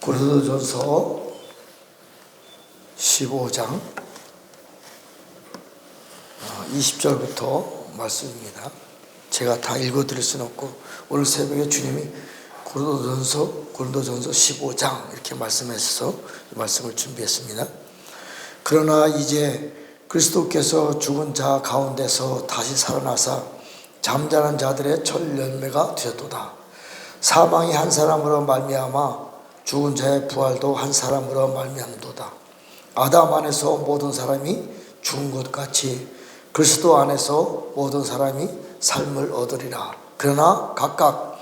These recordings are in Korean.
고린도전서 15장 20절부터 말씀입니다. 제가 다 읽어드릴 수는 없고 오늘 새벽에 주님이 고린도전서 15장 이렇게 말씀하셔서 이 말씀을 준비했습니다. 그러나 이제 그리스도께서 죽은 자 가운데서 다시 살아나사 잠자는 자들의 첫 열매가 되었도다. 사망이 한 사람으로 말미암아 죽은 자의 부활도 한 사람으로 말미암도다. 아담 안에서 모든 사람이 죽은 것 같이 그리스도 안에서 모든 사람이 삶을 얻으리라. 그러나 각각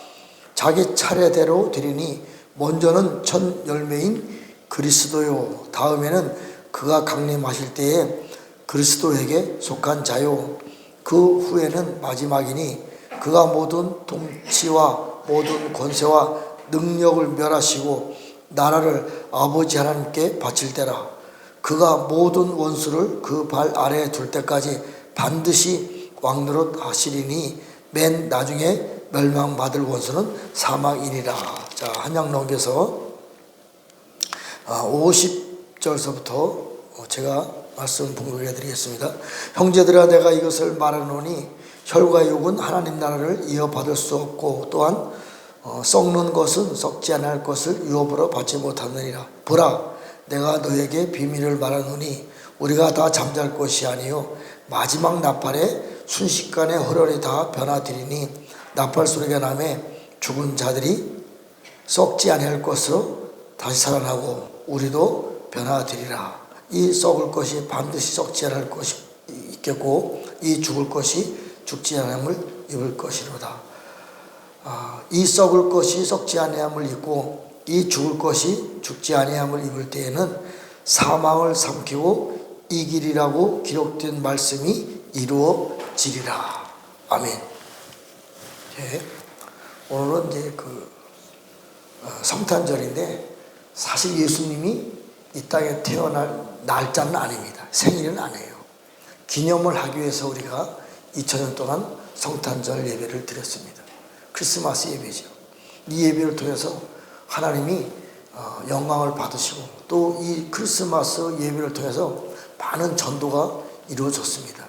자기 차례대로 되리니 먼저는 첫 열매인 그리스도요, 다음에는 그가 강림하실 때에 그리스도에게 속한 자요, 그 후에는 마지막이니 그가 모든 통치와 모든 권세와 능력을 멸하시고 나라를 아버지 하나님께 바칠 때라. 그가 모든 원수를 그 발 아래에 둘 때까지 반드시 왕노릇 하시리니 맨 나중에 멸망받을 원수는 사망이니라. 자, 한양 넘겨서 50절서부터 제가 말씀 봉독해 드리겠습니다. 형제들아, 내가 이것을 말하노니 혈과 육은 하나님 나라를 이어받을 수 없고 또한 썩는 것은 썩지 않을 것을 유업으로 받지 못하느니라. 보라, 내가 너에게 비밀을 말하노니 우리가 다 잠잘 것이 아니요 마지막 나팔에 순식간에 헐헐이 다 변화되리니 나팔 소리가 나매 죽은 자들이 썩지 아니할 것으로 다시 살아나고 우리도 변화되리라. 이 썩을 것이 반드시 썩지 않을 것이 있겠고 이 죽을 것이 죽지 않음을 입을 것이로다. 이 썩을 것이 썩지 아니함을 입고 이 죽을 것이 죽지 아니함을 입을 때에는 사망을 삼키고 이기리라고 기록된 말씀이 이루어지리라. 아멘. 오늘은 이제 성탄절인데 사실 예수님이 이 땅에 태어날 날짜는 아닙니다. 생일은 아니에요. 기념을 하기 위해서 우리가 2000년 동안 성탄절 예배를 드렸습니다. 크리스마스 예배죠. 이 예배를 통해서 하나님이 영광을 받으시고 또 이 크리스마스 예배를 통해서 많은 전도가 이루어졌습니다.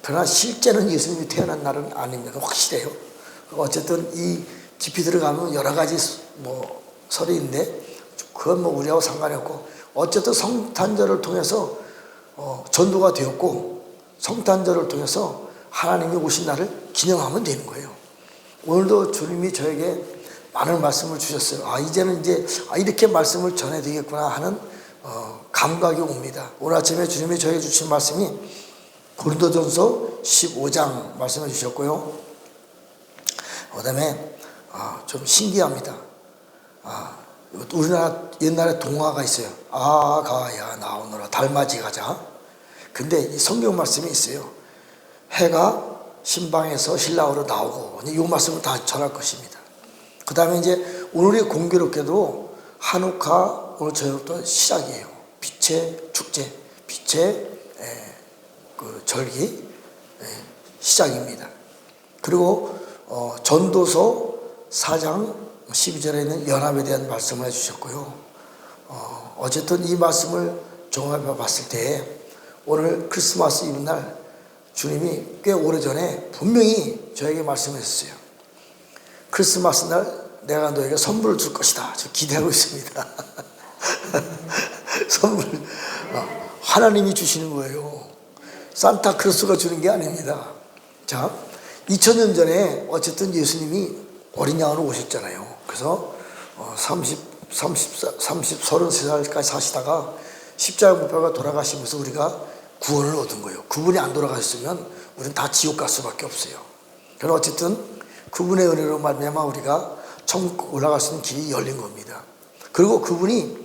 그러나 실제는 예수님이 태어난 날은 아닙니다. 확실해요. 어쨌든 이 깊이 들어가면 여러 가지 설이 있는데 그건 우리하고 상관이 없고 어쨌든 성탄절을 통해서 전도가 되었고 성탄절을 통해서 하나님이 오신 날을 기념하면 되는 거예요. 오늘도 주님이 저에게 많은 말씀을 주셨어요. 이제는 이제 이렇게 말씀을 전해야 되겠구나 하는 감각이 옵니다. 오늘 아침에 주님이 저에게 주신 말씀이 고린도전서 15장 말씀해 주셨고요. 그 다음에 좀 신기합니다. 우리나라 옛날에 동화가 있어요. 아가야 나오너라 달맞이 가자. 근데 이 성경 말씀이 있어요. 해가 신방에서 신랑으로 나오고 이 말씀을 다 전할 것입니다. 그 다음에 이제 오늘이 공교롭게도 한우카 오늘 저녁부터 시작이에요. 빛의 축제, 빛의 절기 시작입니다. 그리고 전도서 4장 12절에 있는 연합에 대한 말씀을 해주셨고요. 어쨌든 이 말씀을 종합해 봤을 때 오늘 크리스마스 이브날 주님이 꽤 오래전에 분명히 저에게 말씀하셨어요. 크리스마스 날 내가 너에게 선물을 줄 것이다. 저 기대하고 있습니다. 선물 하나님이 주시는 거예요. 산타크로스가 주는 게 아닙니다. 자, 2000년 전에 어쨌든 예수님이 어린 양으로 오셨잖아요. 그래서 33살까지 사시다가 십자가 못 박아 돌아가시면서 우리가 구원을 얻은 거예요. 그분이 안 돌아가셨으면 우리는 다 지옥 갈 수밖에 없어요. 그러나 어쨌든 그분의 은혜로 말미암아 우리가 천국 올라갈 수 있는 길이 열린 겁니다. 그리고 그분이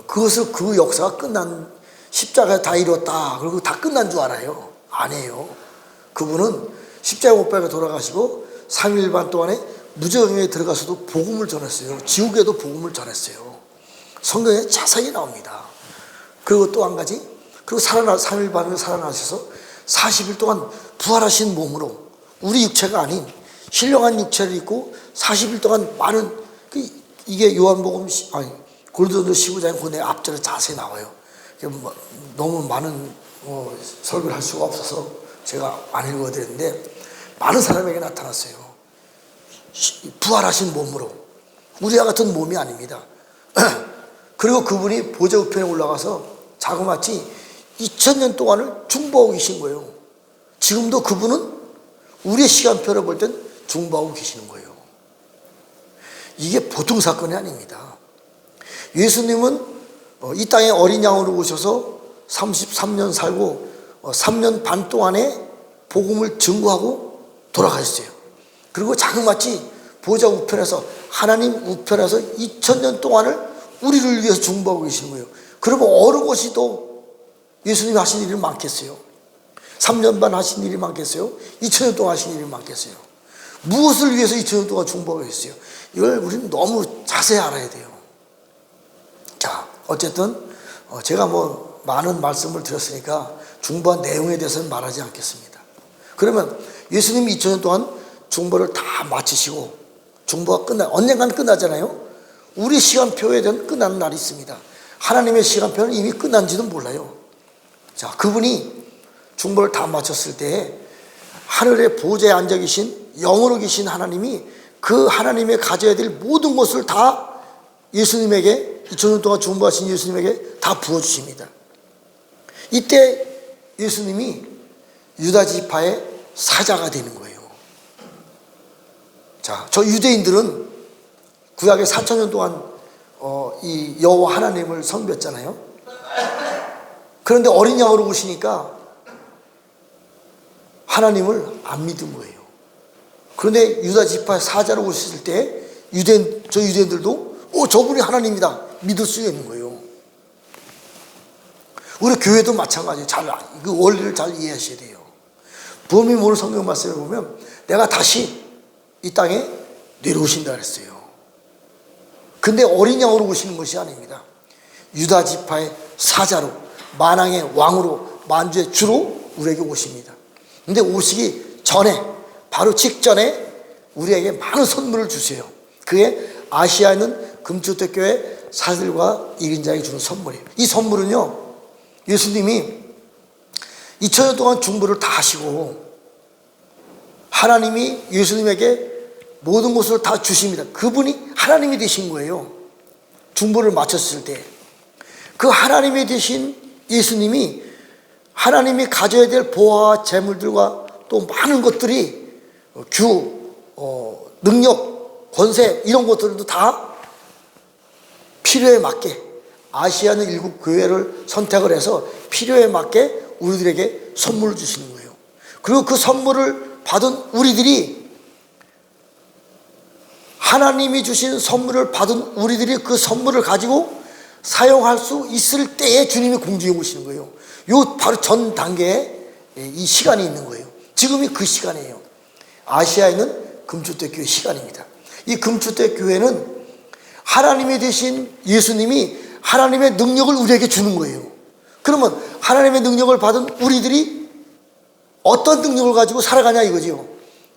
그 역사가 끝난 십자가 다 이뤘다 그리고 다 끝난 줄 알아요. 아니에요. 그분은 십자가 못 박아 돌아가시고 3일 반 동안에 무저항에 들어가서도 복음을 전했어요. 지옥에도 복음을 전했어요. 성경에 자세히 나옵니다. 그리고 또 한 가지, 그리고 3일 반을 살아나셔서 40일 동안 부활하신 몸으로 우리 육체가 아닌 신령한 육체를 입고 40일 동안 많은 이게 고린도전서 15장에 그 내 앞절에 자세히 나와요. 너무 많은 설교를 할 수가 없어서 제가 안 읽어드렸는데 많은 사람에게 나타났어요. 부활하신 몸으로. 우리와 같은 몸이 아닙니다. 그리고 그분이 보좌 우편에 올라가서 자그마치 2000년 동안을 중보하고 계신 거예요. 지금도 그분은 우리의 시간표를 볼 땐 중보하고 계시는 거예요. 이게 보통 사건이 아닙니다. 예수님은 이 땅에 어린 양으로 오셔서 33년 살고 3년 반 동안에 복음을 증거하고 돌아가셨어요. 그리고 자그마치 보좌 우편에서, 하나님 우편에서 2000년 동안을 우리를 위해서 중보하고 계시는 거예요. 그러면 어느 곳이 또 예수님이 하신 일이 많겠어요? 3년 반 하신 일이 많겠어요? 2000년 동안 하신 일이 많겠어요? 무엇을 위해서 2000년 동안 중보하고 계셨어요? 이걸 우리는 너무 자세히 알아야 돼요. 자, 어쨌든 제가 많은 말씀을 드렸으니까 중보한 내용에 대해서는 말하지 않겠습니다. 그러면 예수님이 2000년 동안 중보를 다 마치시고 중보가 언젠간 끝나잖아요. 우리 시간표에 대한 끝나는 날이 있습니다. 하나님의 시간표는 이미 끝난지도 몰라요. 자, 그분이 중보를 다 마쳤을 때 하늘의 보좌에 앉아 계신 영으로 계신 하나님이 그 하나님의 가져야 될 모든 것을 다 예수님에게, 2000년 동안 중보하신 예수님에게 다 부어주십니다. 이때 예수님이 유다 지파의 사자가 되는 거예요. 자, 저 유대인들은 구약에 4000년 동안 이 여호와 하나님을 섬겼잖아요. 그런데 어린 양으로 오시니까 하나님을 안 믿은 거예요. 그런데 유다 지파의 사자로 오셨을 때 저 유대인들도 저분이 하나님이다 믿을 수 있는 거예요. 우리 교회도 마찬가지예요. 그 원리를 잘 이해하셔야 돼요. 부모님 오늘 성경 말씀을 보면 내가 다시 이 땅에 내려오신다 그랬어요. 근데 어린 양으로 오시는 것이 아닙니다. 유다 지파의 사자로, 만왕의 왕으로, 만주의 주로 우리에게 오십니다. 근데 오시기 전에, 바로 직전에 우리에게 많은 선물을 주세요. 그게 아시아에 있는 금주택교회 사들과 1인자에게 주는 선물이에요. 이 선물은요, 예수님이 2000년 동안 중보를 다 하시고 하나님이 예수님에게 모든 것을 다 주십니다. 그분이 하나님이 되신 거예요. 중보를 마쳤을 때 그 하나님이 되신 예수님이 하나님이 가져야 될 보화와 재물들과 또 많은 것들이 능력, 권세 이런 것들도 다 필요에 맞게 아시아는 7 교회를 선택을 해서 필요에 맞게 우리들에게 선물을 주시는 거예요. 그리고 그 선물을 받은 우리들이, 하나님이 주신 선물을 받은 우리들이 그 선물을 가지고 사용할 수 있을 때에 주님이 공중에 오시는 거예요. 요 바로 전 단계에 이 시간이 있는 거예요. 지금이 그 시간이에요. 아시아에 있는 금주택 교회 시간입니다. 이 금주택 교회는 하나님이 되신 예수님이 하나님의 능력을 우리에게 주는 거예요. 그러면 하나님의 능력을 받은 우리들이 어떤 능력을 가지고 살아가냐 이거지요.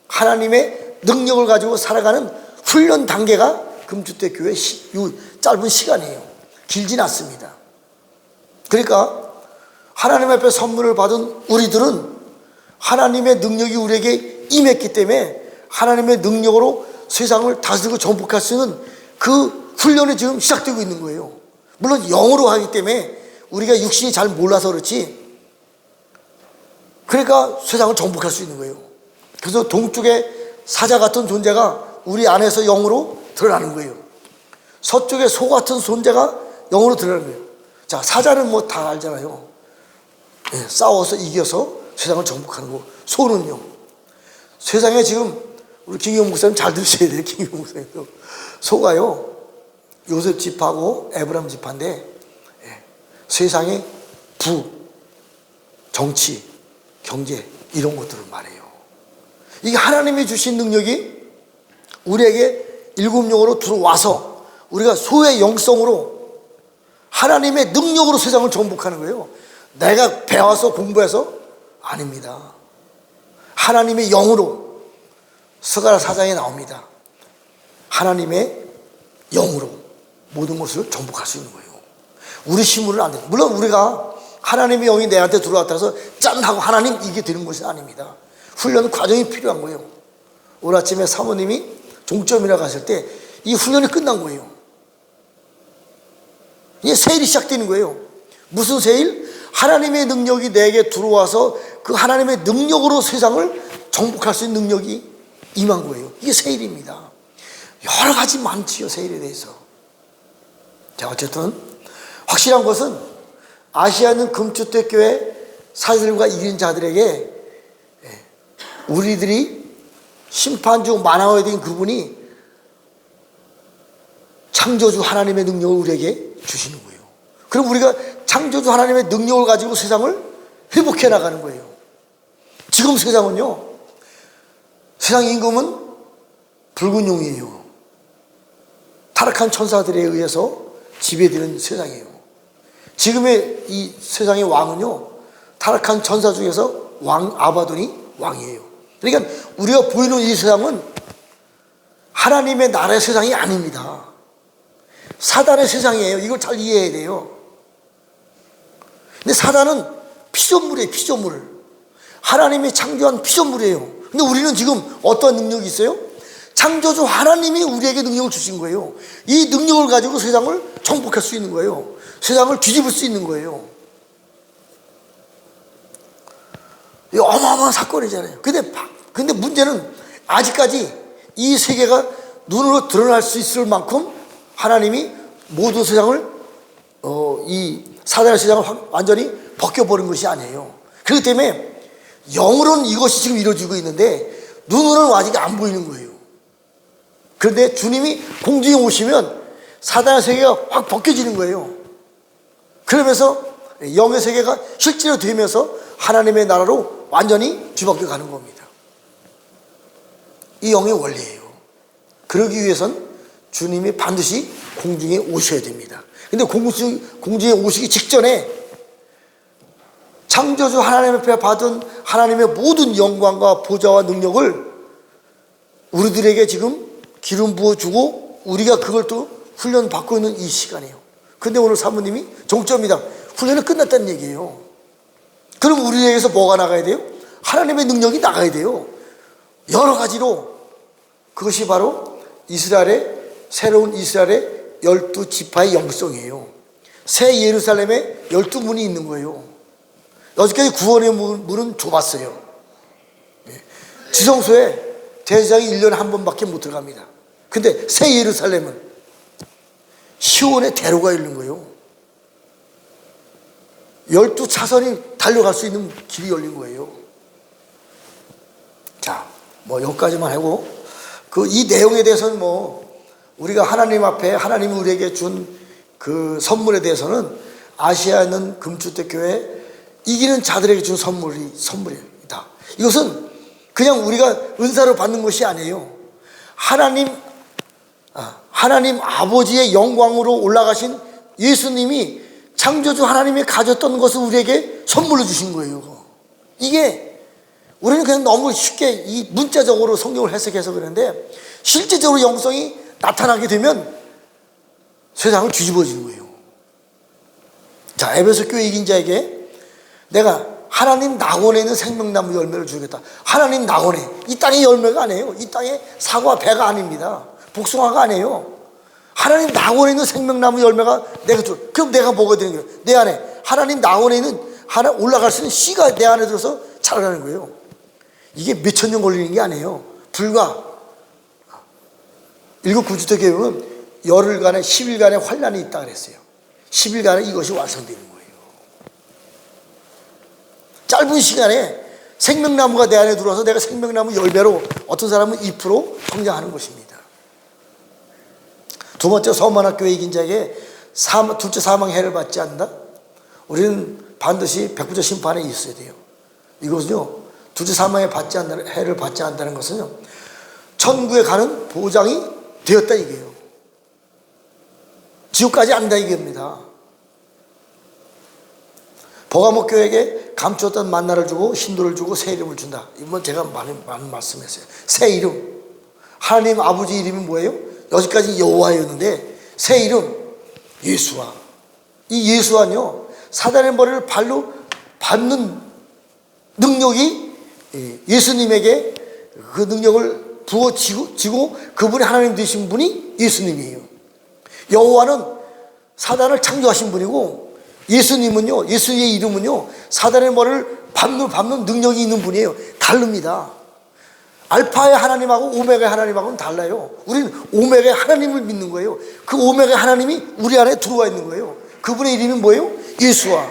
하나님의 능력을 가지고 살아가는 훈련 단계가 금주택 교회 짧은 시간이에요. 길진 않습니다. 그러니까 하나님 앞에 선물을 받은 우리들은 하나님의 능력이 우리에게 임했기 때문에 하나님의 능력으로 세상을 다스리고 정복할 수 있는 그 훈련이 지금 시작되고 있는 거예요. 물론 영으로 하기 때문에 우리가 육신이 잘 몰라서 그렇지, 그러니까 세상을 정복할 수 있는 거예요. 그래서 동쪽의 사자 같은 존재가 우리 안에서 영으로 드러나는 거예요. 서쪽의 소 같은 존재가 영으로 드러나는 거예요. 자, 사자는 다 알잖아요. 싸워서 이겨서 세상을 정복하는 거. 소는요, 세상에 지금 우리 김경 목사님 잘 들으셔야 돼요. 김경 목사님도 소가요, 요셉 지파하고 에브라임 지파인데 세상의 정치, 경제 이런 것들을 말해요. 이게 하나님이 주신 능력이 우리에게 7영으로 들어와서 우리가 소의 영성으로 하나님의 능력으로 세상을 정복하는 거예요. 내가 배워서 공부해서 아닙니다. 하나님의 영으로, 스가랴 4장에 나옵니다. 하나님의 영으로 모든 것을 정복할 수 있는 거예요. 우리 힘으로는 안 돼요. 물론 우리가 하나님의 영이 내한테 들어왔다 해서 짠 하고 하나님 이게 되는 것이 아닙니다. 훈련 과정이 필요한 거예요. 오늘 아침에 사모님이 종점이라 갔을 때 이 훈련이 끝난 거예요. 이제 세일이 시작되는 거예요. 무슨 세일? 하나님의 능력이 내게 들어와서 그 하나님의 능력으로 세상을 정복할 수 있는 능력이 임한 거예요. 이게 세일입니다. 여러 가지 많지요, 세일에 대해서. 자, 어쨌든 확실한 것은 아시아는 금주택교회 사들과 이긴 자들에게 우리들이 심판주 만화가 된 그분이 창조주 하나님의 능력을 우리에게 주시는 거예요. 그럼 우리가 창조주 하나님의 능력을 가지고 세상을 회복해 나가는 거예요. 지금 세상은요, 세상 임금은 붉은 용이에요. 타락한 천사들에 의해서 지배되는 세상이에요. 지금의 이 세상의 왕은요, 타락한 천사 중에서 왕 아바돈이 왕이에요. 그러니까 우리가 보이는 이 세상은 하나님의 나라의 세상이 아닙니다. 사단의 세상이에요. 이걸 잘 이해해야 돼요. 근데 사단은 피조물이에요. 피조물. 하나님이 창조한 피조물이에요. 근데 우리는 지금 어떤 능력이 있어요? 창조주 하나님이 우리에게 능력을 주신 거예요. 이 능력을 가지고 세상을 정복할 수 있는 거예요. 세상을 뒤집을 수 있는 거예요. 이 어마어마한 사건이잖아요. 근데 문제는 아직까지 이 세계가 눈으로 드러날 수 있을 만큼 하나님이 모든 세상을 이 사단의 세상을 완전히 벗겨버린 것이 아니에요. 그렇기 때문에 영으로는 이것이 지금 이루어지고 있는데 눈으로는 아직 안 보이는 거예요. 그런데 주님이 공중에 오시면 사단의 세계가 확 벗겨지는 거예요. 그러면서 영의 세계가 실제로 되면서 하나님의 나라로 완전히 뒤바뀌어 가는 겁니다. 이 영의 원리예요. 그러기 위해선 주님이 반드시 공중에 오셔야 됩니다. 근데 공중에 오시기 직전에 창조주 하나님 앞에 받은 하나님의 모든 영광과 보좌와 능력을 우리들에게 지금 기름 부어주고 우리가 그걸 또 훈련받고 있는 이 시간이에요. 근데 오늘 사모님이 종점이다. 훈련은 끝났다는 얘기예요. 그럼 우리에게서 뭐가 나가야 돼요? 하나님의 능력이 나가야 돼요. 여러 가지로. 그것이 바로 새로운 이스라엘의 12지파의 영성이에요. 새 예루살렘에 12문이 있는 거예요. 여기까지 구원의 문은 좁았어요. 지성소에 제사장이 1년에 한 번밖에 못 들어갑니다. 근데 새 예루살렘은 시온의 대로가 있는 거예요. 12차선이 달려갈 수 있는 길이 열린 거예요. 자, 여기까지만 하고 이 내용에 대해서는 우리가 하나님 앞에 하나님이 우리에게 준 그 선물에 대해서는 아시아에 있는 금주택교회 이기는 자들에게 준 선물이다. 이것은 그냥 우리가 은사로 받는 것이 아니에요. 하나님 아버지의 영광으로 올라가신 예수님이 창조주 하나님이 가졌던 것을 우리에게 선물로 주신 거예요. 이게 우리는 그냥 너무 쉽게 이 문자적으로 성경을 해석해서 그러는데 실제적으로 영성이 나타나게 되면 세상을 뒤집어지는 거예요. 자, 에베소 교회 이긴 자에게 내가 하나님 낙원에 있는 생명나무 열매를 주겠다. 하나님 낙원에, 이 땅의 열매가 아니에요. 이 땅의 사과 배가 아닙니다. 복숭아가 아니에요. 하나님 낙원에 있는 생명나무 열매가 내가 줘. 그럼 내가 뭐가 되는 거예요? 내 안에 하나님 낙원에 있는 올라갈 수 있는 씨가 내 안에 들어서 자라나는 거예요. 이게 몇천 년 걸리는 게 아니에요. 불과 7구주택교회는 열흘간에 10일간의 환란이 있다 그랬어요. 10일간에 이것이 완성되는 거예요. 짧은 시간에 생명나무가 내 안에 들어와서 내가 생명나무 열매로 어떤 사람은 잎으로 성장하는 것입니다. 두 번째, 서만학교회 이긴 자에게 둘째 사망의 해를 받지 않는다? 우리는 반드시 백부자 심판에 있어야 돼요. 이것은요, 둘째 사망의 해를 받지 않는다는 것은요, 천국에 가는 보장이 되었다 이게요. 지옥까지 안다 이겁니다. 버가모 교회에게 감추었던 만나를 주고 신도를 주고 새 이름을 준다. 이번 제가 많은 말씀했어요. 새 이름. 하나님 아버지 이름이 뭐예요? 여기까지 여호와였는데 새 이름. 예수와. 이 예수와는요, 사단의 머리를 발로 밟는 능력이 예수님에게 그 능력을 부어지고 그분이 하나님 되신 분이 예수님이에요. 여호와는 사단을 창조하신 분이고, 예수님은요, 예수의 이름은요, 사단의 머리를 밟는 능력이 있는 분이에요. 다릅니다. 알파의 하나님하고 오메가의 하나님하고는 달라요. 우리는 오메가의 하나님을 믿는 거예요. 그 오메가의 하나님이 우리 안에 들어와 있는 거예요. 그분의 이름이 뭐예요? 예수와.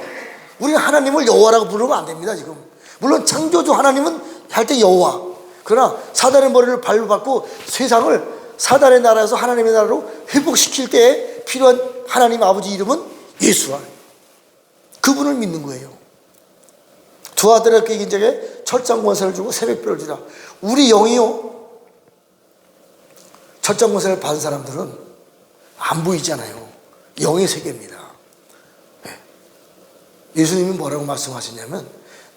우리는 하나님을 여호와라고 부르면 안 됩니다. 지금 물론 창조주 하나님은 할 때 여호와, 그러나 사단의 머리를 발로 밟고 세상을 사단의 나라에서 하나님의 나라로 회복시킬 때에 필요한 하나님 아버지 이름은 예수와. 그분을 믿는 거예요. 두 아들에게 이제 철장 권세를 주고 새벽별을 주라. 우리 영이요, 철장 권세를 받은 사람들은 안 보이잖아요. 영의 세계입니다. 예수님이 뭐라고 말씀하셨냐면,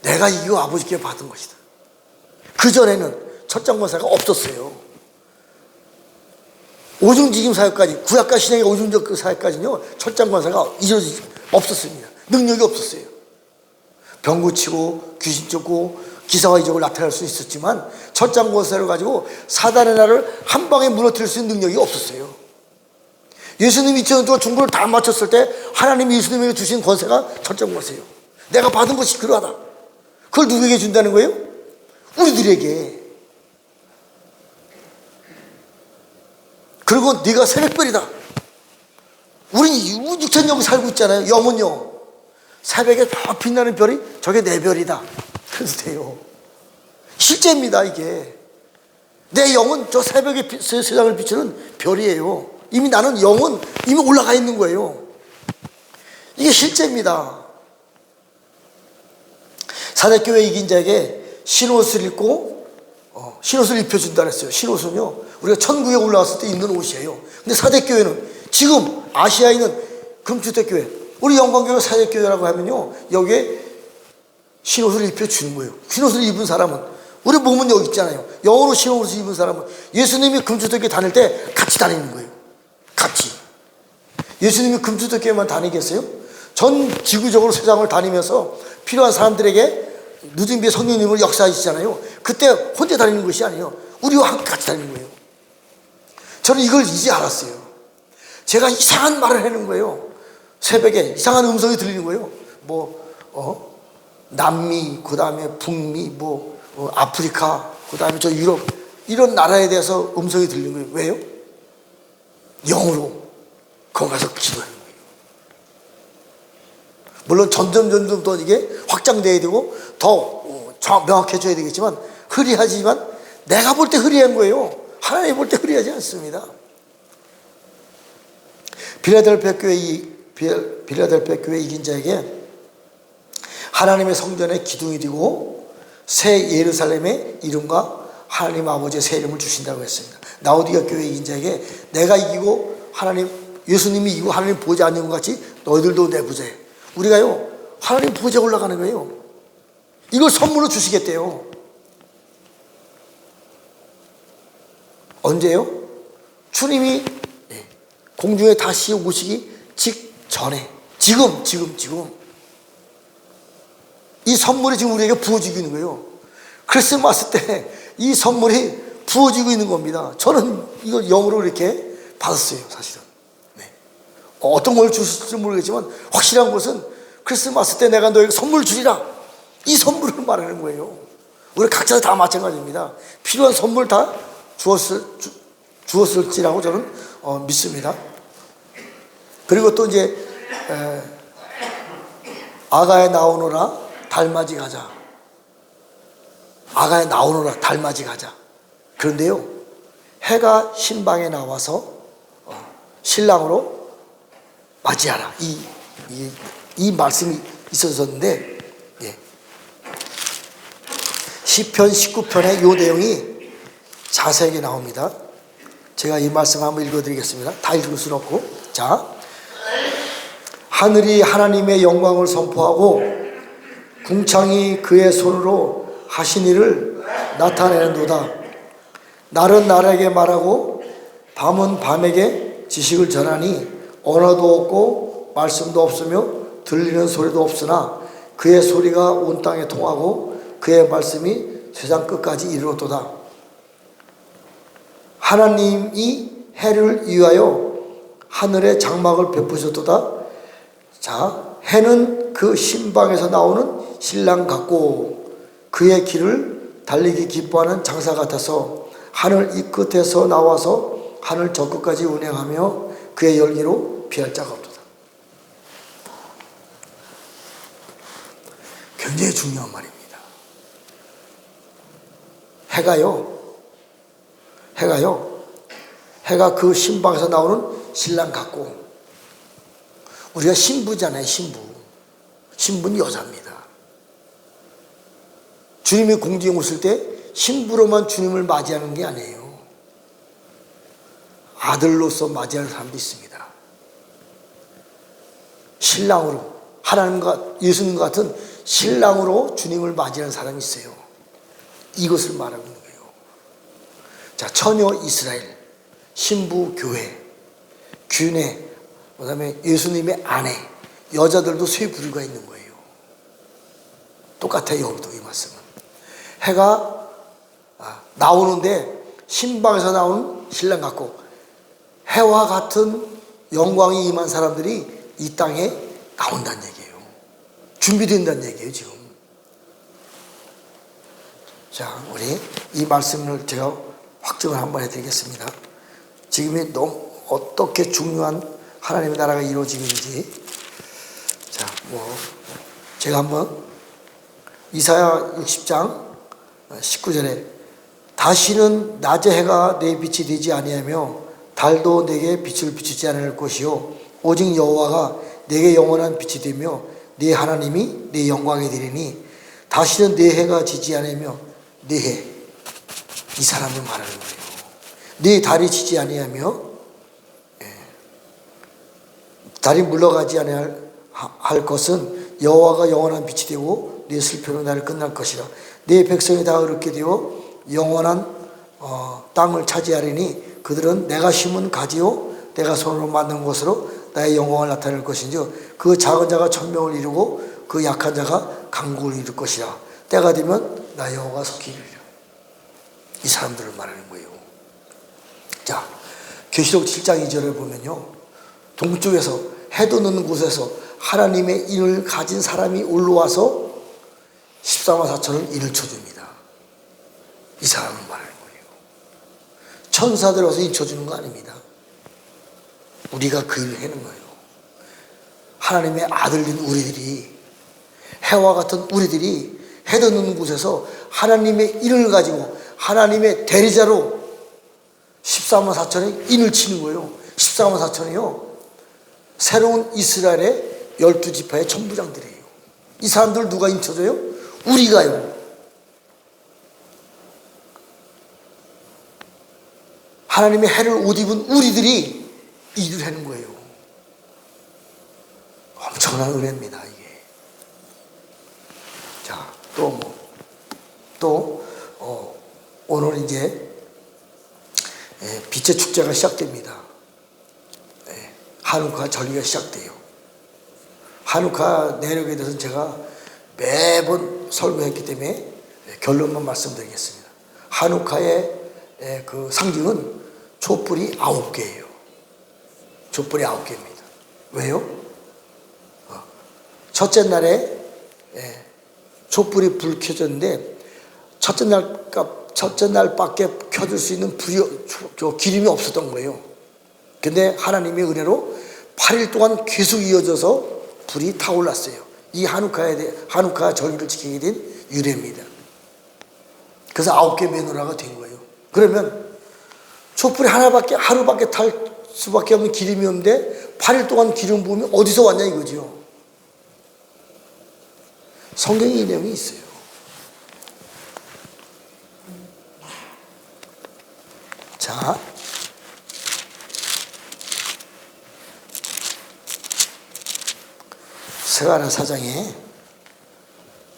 내가 이거 아버지께 받은 것이다. 그전에는 철장 권세가 없었어요. 오중지kim 사역까지, 구약과 신약의 오중적 사역까지는요, 철장 권세가 이루어지지 없었습니다. 능력이 없었어요. 병 고치고 귀신 쫓고 기사와 이적을 나타낼 수 있었지만, 철장 권세를 가지고 사단의 나라를 한 방에 무너뜨릴 수 있는 능력이 없었어요. 예수님이 2000년 동안 중보를 다 마쳤을 때 하나님이 예수님에게 주신 권세가 철장 권세예요. 내가 받은 것이 그러하다. 그걸 누구에게 준다는 거예요? 우리들에게. 그리고 네가 새벽별이다. 우리는 육천년 살고 있잖아요. 영은요, 새벽에 저 빛나는 별이 저게 내 별이다. 그래도 돼요. 실제입니다. 이게 내 영은 저 새벽에 세상을 비추는 별이에요. 이미 나는 영은 이미 올라가 있는 거예요. 이게 실제입니다. 사대교회 이긴 자에게 신옷을 입고 신옷을 입혀준다 그랬어요. 신옷은요, 우리가 천국에 올라왔을 때 입는 옷이에요. 근데 사대교회는 지금 아시아에 있는 금주택교회, 우리 영광교회 사대교회라고 하면요, 여기에 신옷을 입혀주는 거예요. 신옷을 입은 사람은, 우리 몸은 여기 있잖아요. 영어로 신옷을 입은 사람은 예수님이 금주택교회 다닐 때 같이 다니는 거예요. 같이. 예수님이 금주택교회만 다니겠어요? 전 지구적으로 세상을 다니면서 필요한 사람들에게 누진비의 성령님을 역사하시잖아요. 그때 혼자 다니는 것이 아니에요. 우리와 함께 같이 다니는 거예요. 저는 이걸 이제 알았어요. 제가 이상한 말을 하는 거예요. 새벽에 이상한 음성이 들리는 거예요. 남미, 그 다음에 북미, 아프리카, 그 다음에 저 유럽, 이런 나라에 대해서 음성이 들리는 거예요. 왜요? 영으로 거기 가서 기도하는 거예요. 물론 점점 더 이게 확장돼야 되고 더 명확해져야 되겠지만, 흐리하지만 내가 볼 때 흐리한 거예요. 하나님 볼 때 흐리하지 않습니다. 빌라델피아 교회 이긴 자에게 하나님의 성전의 기둥이 되고 새 예루살렘의 이름과 하나님 아버지의 새 이름을 주신다고 했습니다. 라오디가 교회 이긴 자에게 내가 이기고 예수님이 이기고 하나님 보좌에 앉는 것 같이 너희들도 내 보좌에. 우리가요, 하나님 보좌에 올라가는 거예요. 이걸 선물로 주시겠대요. 언제요? 주님이 공중에 다시 오시기 직전에, 지금 이 선물이 지금 우리에게 부어지고 있는 거예요. 크리스마스 때 이 선물이 부어지고 있는 겁니다. 저는 이거 영으로 이렇게 받았어요, 사실은. 어떤 걸 주실지 모르겠지만 확실한 것은 크리스마스 때 내가 너에게 선물 주리라, 이 선물을 말하는 거예요. 우리 각자 다 마찬가지입니다. 필요한 선물 다 주었을지라고 저는 믿습니다. 그리고 또 이제 아가에 나오노라 달맞이 가자. 아가에 나오노라 달맞이 가자. 그런데요, 해가 신방에 나와서 신랑으로 맞이하라. 이 말씀이 있었는데, 시편 19편의 이 내용이 자세하게 나옵니다. 제가 이 말씀 한번 읽어드리겠습니다. 다 읽을 수는 없고. 자, 하늘이 하나님의 영광을 선포하고 궁창이 그의 손으로 하신 일을 나타내는도다. 날은 날에게 말하고 밤은 밤에게 지식을 전하니 언어도 없고 말씀도 없으며 들리는 소리도 없으나 그의 소리가 온 땅에 통하고 그의 말씀이 세상 끝까지 이르렀도다. 하나님이 해를 위하여 하늘에 장막을 베푸셨도다. 자, 해는 그 신방에서 나오는 신랑 같고 그의 길을 달리기 기뻐하는 장사 같아서 하늘 이 끝에서 나와서 하늘 저 끝까지 운행하며 그의 열기로 피할 자가 없도다. 굉장히 중요한 말입니다. 해가 그 신방에서 나오는 신랑 같고, 우리가 신부잖아요. 신부는 여자입니다. 주님이 공중에 오실 때 신부로만 주님을 맞이하는 게 아니에요. 아들로서 맞이하는 사람도 있습니다. 신랑으로, 하나님과 예수님과 같은 신랑으로 주님을 맞이하는 사람이 있어요. 이것을 말하고 있는 거예요. 자, 처녀 이스라엘, 신부 교회, 균회, 그 다음에 예수님의 아내, 여자들도 세 부류가 있는 거예요. 똑같아요. 여기도 이 말씀은. 해가 나오는데 신방에서 나오는 신랑 같고, 해와 같은 영광이 임한 사람들이 이 땅에 나온다는 얘기예요. 준비된다는 얘기예요, 지금. 자, 우리 이 말씀을 제가 확정을 한번 해드리겠습니다. 지금이 너무 어떻게 중요한 하나님의 나라가 이루어지는지. 자, 제가 한번 이사야 60장 19절에 다시는 낮의 해가 내 빛이 되지 아니하며 달도 내게 빛을 비추지 않을 것이요 오직 여호와가 내게 영원한 빛이 되며 네 하나님이 내 영광이 되리니 다시는 내 해가 지지 않으며 네 해, 이 사람을 말하는 거예요. 네 달이 지지 아니하며 달이 물러가지 아니할 것은 여호와가 영원한 빛이 되고 네 슬픔의 날이 끝날 것이라. 네 백성이 다 어렵게 되어 영원한 땅을 차지하리니 그들은 내가 심은 가지요 내가 손으로 만든 것으로 나의 영광을 나타낼 것인즉 그 작은 자가 천명을 이루고 그 약한 자가 강국을 이룰 것이라. 때가 되면 나 여호와가 속히 이르리라. 이 사람들을 말하는 거예요. 자, 계시록 7장 2절에 보면요, 동쪽에서 해도 넣는 곳에서 하나님의 인을 가진 사람이 올라와서 14만 4천을 인을 쳐줍니다. 이 사람을 말하는 거예요. 천사들 와서 인 쳐주는 거 아닙니다. 우리가 그 일을 하는 거예요. 하나님의 아들인 우리들이, 해와 같은 우리들이 해도 넣는 곳에서 하나님의 인을 가지고 하나님의 대리자로 14만 4천의 인을 치는 거예요. 14만 4천이요. 새로운 이스라엘의 12지파의 천부장들이에요. 이 사람들 누가 인쳐줘요? 우리가요. 하나님의 해를 옷 입은 우리들이 일을 하는 거예요. 엄청난 은혜입니다, 이게. 자, 오늘 이제 빛의 축제가 시작됩니다. 하누카 절기가 시작돼요. 하누카 내력에 대해서는 제가 매번 설교했기 때문에 결론만 말씀드리겠습니다. 하누카의 그 상징은 촛불이 9개예요. 촛불이 9개입니다. 왜요? 첫째 날에 촛불이 불 켜졌는데 첫째 날밖에 켜줄 수 있는 기름이 없었던 거예요. 근데 하나님의 은혜로 8일 동안 계속 이어져서 불이 타올랐어요. 이 하누카 절기를 지키게 된 유래입니다. 그래서 9개 메노라가 된 거예요. 그러면 촛불이 하루밖에 탈 수밖에 없는 기름이 없는데 8일 동안 기름 부으면 어디서 왔냐 이거죠. 성경에 이 내용이 있어요. 자, 스가랴 4장에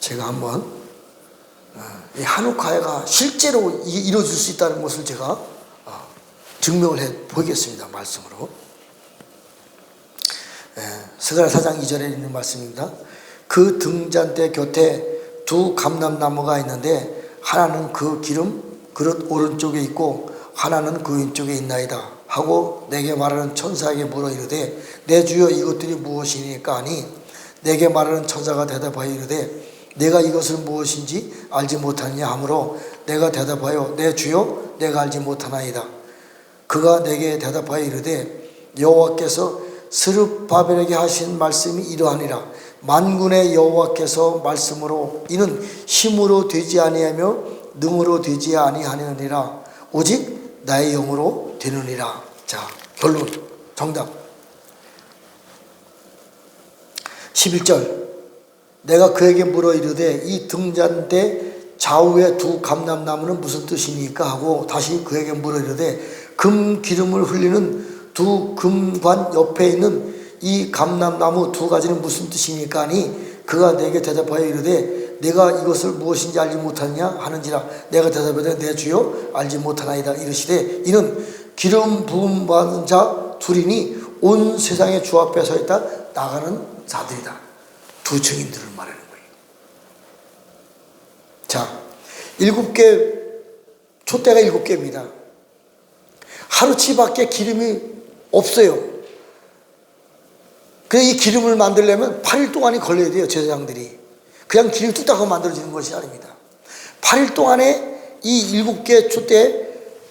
제가 한번 이 하누카가 실제로 이루어질 수 있다는 것을 제가 증명을 해 보겠습니다. 말씀으로. 스가랴 4장 2절에 있는 말씀입니다. 그 등잔대 곁에 두 감람나무가 있는데 하나는 그 기름 그릇 오른쪽에 있고 하나는 그 왼쪽에 있나이다 하고 내게 말하는 천사에게 물어 이르되 내 주여 이것들이 무엇이니까 하니 내게 말하는 천사가 대답하여 이르되 내가 이것을 무엇인지 알지 못하느냐 하므로 내가 대답하여 내 주여 내가 알지 못하나이다. 그가 내게 대답하여 이르되 여호와께서 스룹바벨에게 하신 말씀이 이러하니라. 만군의 여호와께서 말씀으로 이는 힘으로 되지 아니하며 능으로 되지 아니하느니라. 오직 나의 영으로 되느니라. 자, 결론 정답 11절 내가 그에게 물어 이르되 이 등잔대 좌우의 두 감람나무는 무슨 뜻이니까 하고 다시 그에게 물어 이르되 금 기름을 흘리는 두 금관 옆에 있는 이 감람나무 두 가지는 무슨 뜻이니까 하니 그가 내게 대답하여 이르되 내가 이것을 무엇인지 알지 못하느냐 하는지라. 내가 대답하되 내 주여 알지 못하나이다. 이르시되 이는 기름 부음 받은 자 둘이니 온 세상의 주 앞에 서 있다 나가는 자들이다. 두 증인들을 말하는 거예요. 자, 7개 촛대가 7개입니다. 하루치밖에 기름이 없어요. 그래서 이 기름을 만들려면 8일 동안이 걸려야 돼요. 제사장들이. 그냥 기름이 뚝딱 하고 만들어지는 것이 아닙니다. 8일 동안에 이 7개 촛대에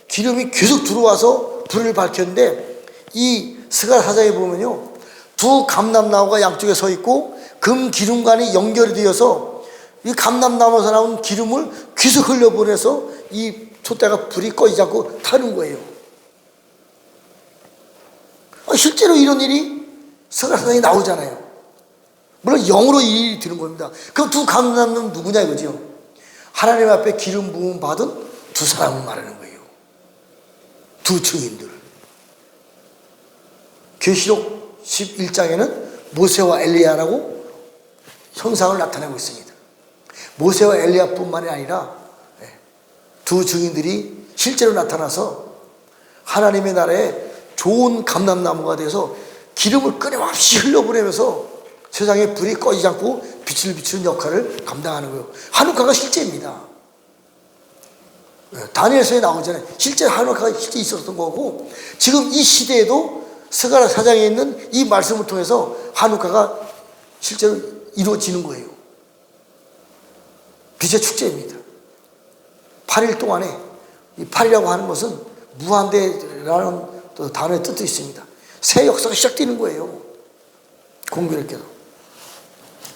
기름이 계속 들어와서 불을 밝혔는데 이 스가랴 4장에 보면요. 두 감람나무가 양쪽에 서 있고 금 기름관이 연결이 되어서 이 감람나무에서 나온 기름을 계속 흘려보내서 이 촛대가 불이 꺼지지 않고 타는 거예요. 실제로 이런 일이 스가랴 4장에 나오잖아요. 물론 영으로 이 일이 되는 겁니다. 그럼 두 감람나무는 누구냐 이거죠. 하나님 앞에 기름 부음 받은 두 사람을 말하는 거예요. 두 증인들. 계시록 11장에는 모세와 엘리야라고 형상을 나타내고 있습니다. 모세와 엘리야뿐만이 아니라 두 증인들이 실제로 나타나서 하나님의 나라에 좋은 감람나무가 돼서 기름을 끊임없이 흘려보내면서 세상에 불이 꺼지지 않고 빛을 비추는 역할을 감당하는 거예요. 하누카가 실제입니다. 다니엘서에 나오잖아요. 실제 하누카가 실제 있었던 거고 지금 이 시대에도 스가랴 4장에 있는 이 말씀을 통해서 하누카가 실제로 이루어지는 거예요. 빛의 축제입니다. 8일 동안에 이 8이라고 하는 것은 무한대라는 또 단어의 뜻도 있습니다. 새 역사가 시작되는 거예요. 공교롭게도.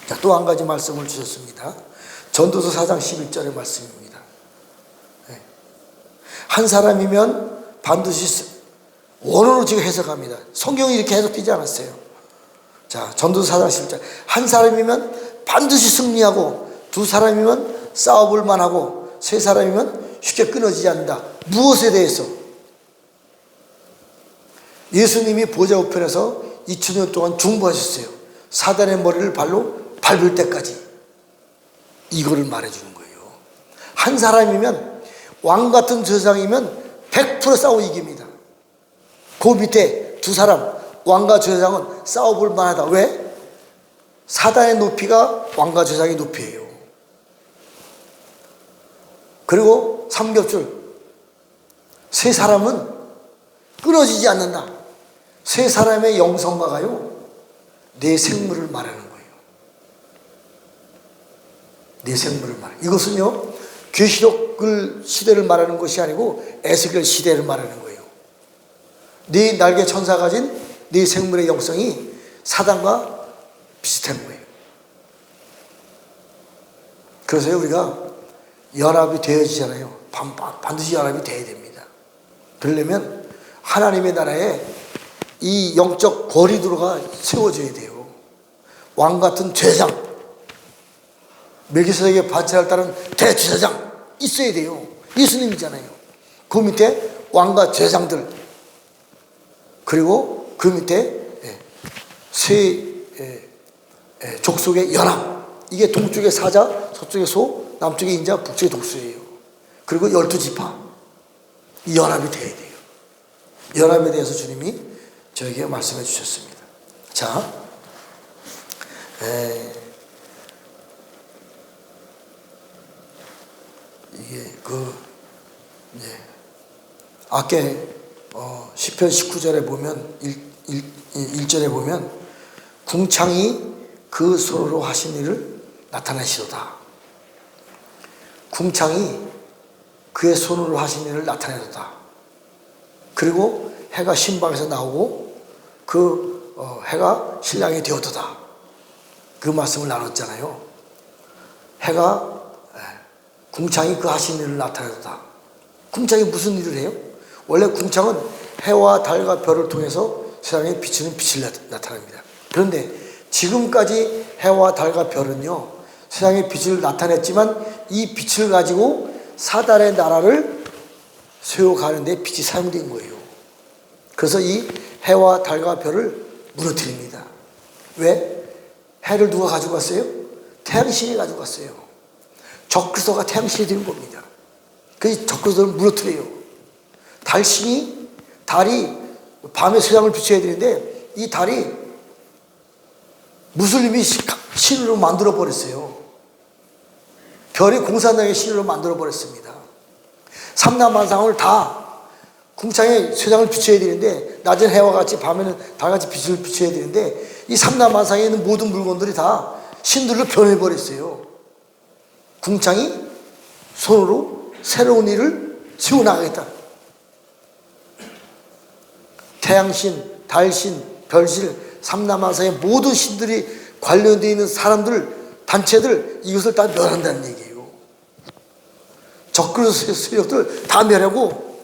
자, 또 한 가지 말씀을 주셨습니다. 전도서 4장 11절의 말씀입니다. 한 사람이면 반드시 원어로 지금 해석합니다. 성경이 이렇게 해석되지 않았어요. 자, 전도서 4장 11절. 한 사람이면 반드시 승리하고 두 사람이면 싸워볼 만하고 세 사람이면 쉽게 끊어지지 않는다. 무엇에 대해서? 예수님이 보좌 우편에서 2000년 동안 중보하셨어요. 사단의 머리를 발로 밟을 때까지. 이거를 말해주는 거예요. 한 사람이면 왕 같은 제사장이면 100% 싸워 이깁니다. 그 밑에 두 사람 왕과 제사장은 싸워볼 만하다. 왜? 사단의 높이가 왕과 제사장의 높이예요. 그리고 삼겹줄 세 사람은 끊어지지 않는다. 세 사람의 영성과가요 내 생물을 말하는 거예요. 내 생물을 말하는 이것은요 계시록 시대를 말하는 것이 아니고 에스겔 시대를 말하는 거예요. 네 날개 천사 가진 네 생물의 영성이 사단과 비슷한 거예요. 그래서 우리가 연합이 되어지잖아요. 반드시 연합이 돼야 됩니다. 그러려면 하나님의 나라에 이 영적 거리두로가 세워져야 돼요. 왕 같은 제사장, 멜기세덱의 반차를 따른 대제사장 있어야 돼요. 예수님이잖아요. 그 밑에 왕과 제사장들, 그리고 그 밑에 세 족속의 연합. 이게 동쪽의 사자, 서쪽의 소, 남쪽의 인자, 북쪽의 독수예요. 그리고 12지파. 이 연합이 돼야 돼요. 연합에 대해서 주님이 저에게 말씀해 주셨습니다. 자, 이게 아까 시편 19절에 보면 1절에 보면 궁창이 그 손으로 하신 일을 나타내시도다. 궁창이 그의 손으로 하신 일을 나타내도다. 그리고 해가 신방에서 나오고 그 해가 신랑이 되었도다. 그 말씀을 나눴잖아요. 해가 궁창이 그 하신 일을 나타내도다. 궁창이 무슨 일을 해요? 원래 궁창은 해와 달과 별을 통해서 세상에 비추는 빛을 나타냅니다. 그런데 지금까지 해와 달과 별은요, 세상에 빛을 나타냈지만 이 빛을 가지고 사단의 나라를 세워가는 데 빛이 사용된 거예요. 그래서 이 해와 달과 별을 무너뜨립니다. 왜? 해를 누가 가지고 갔어요? 태양신이 가지고 갔어요. 적그리스도가 태양신이 되는 겁니다. 그 적그리스도를 무너뜨려요. 달이 밤에 세상을 비춰야 되는데 이 달이 무슬림이 신으로 만들어 버렸어요. 별이 공산당의 신으로 만들어 버렸습니다. 삼라만상을 다 궁창에 세상을 비춰야 되는데 낮은 해와 같이 밤에는 달같이 빛을 비춰야 되는데 이 삼라만상에 있는 모든 물건들이 다 신들로 변해버렸어요. 궁창이 손으로 새로운 일을 지어나가겠다. 태양신, 달신, 별신, 삼라만상의 모든 신들이 관련되어 있는 사람들, 단체들 이것을 다 멸한다는 얘기예요. 적그리스도 세력들 다 멸하고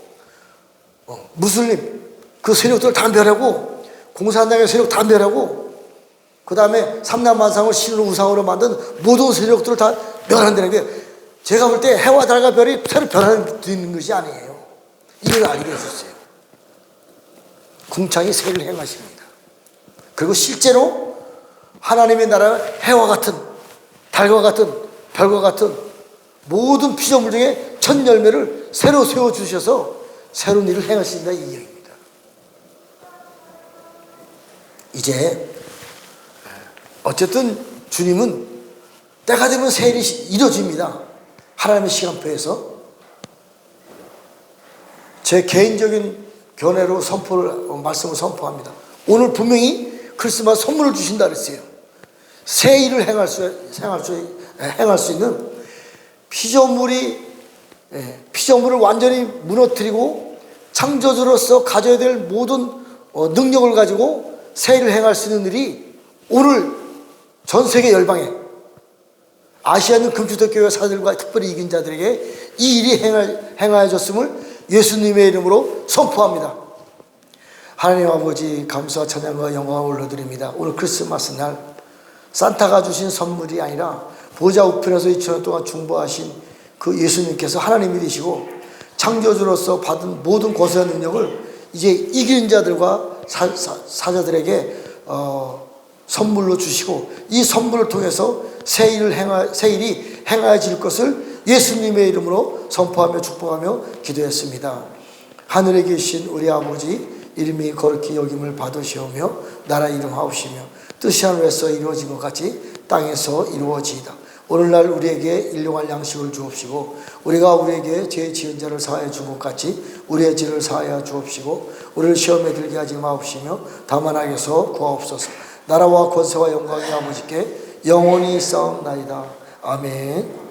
무슬림 그 세력들 다 멸하고 공산당의 세력 다 멸하고 그 다음에 삼라만상을 신으로 우상으로 만든 모든 세력들을 다 멸한다는 게 제가 볼 때 해와 달과 별이 새로 변하는 것이 아니에요. 이걸 알게 해줬어요. 궁창이 세를 행하십니다. 그리고 실제로 하나님의 나라는 해와 같은 달과 같은 별과 같은 모든 피조물 중에 첫 열매를 새로 세워주셔서 새로운 일을 행하신다 이 이야기입니다. 이제 어쨌든 주님은 때가 되면 새 일이 이루어집니다. 하나님의 시간표에서. 제 개인적인 견해로 말씀을 선포합니다. 오늘 분명히 크리스마스 선물을 주신다 그랬어요. 새 일을 행할 수 있는 피조물을 완전히 무너뜨리고 창조주로서 가져야 될 모든 능력을 가지고 새 일을 행할 수 있는 일이 오늘 전 세계 열방에 아시아 있는 금주덕교회 사들과 특별히 이긴 자들에게 이 일이 행하여졌음을 예수님의 이름으로 선포합니다. 하나님 아버지 감사와 찬양과 영광을 올려드립니다. 오늘 크리스마스 날 산타가 주신 선물이 아니라 보좌 우편에서 2000년 동안 중보하신 그 예수님께서 하나님이 되시고 창조주로서 받은 모든 권세와 능력을 이제 이기는 자들과 사자들에게 선물로 주시고 이 선물을 통해서 새 일이 행하여질 것을 예수님의 이름으로 선포하며 축복하며 기도했습니다. 하늘에 계신 우리 아버지 이름이 거룩히 여김을 받으시오며 나라 이름하옵시며 뜻이 하늘에서 이루어진 것 같이 땅에서 이루어지이다. 오늘날 우리에게 일용할 양식을 주옵시고 우리가 우리에게 죄 지은 자를 사하여 준 것 같이 우리의 죄를 사하여 주옵시고 우리를 시험에 들게 하지 마옵시며 다만 악에서 구하옵소서. 나라와 권세와 영광이 아버지께 영원히 있사옵나이다. 아멘.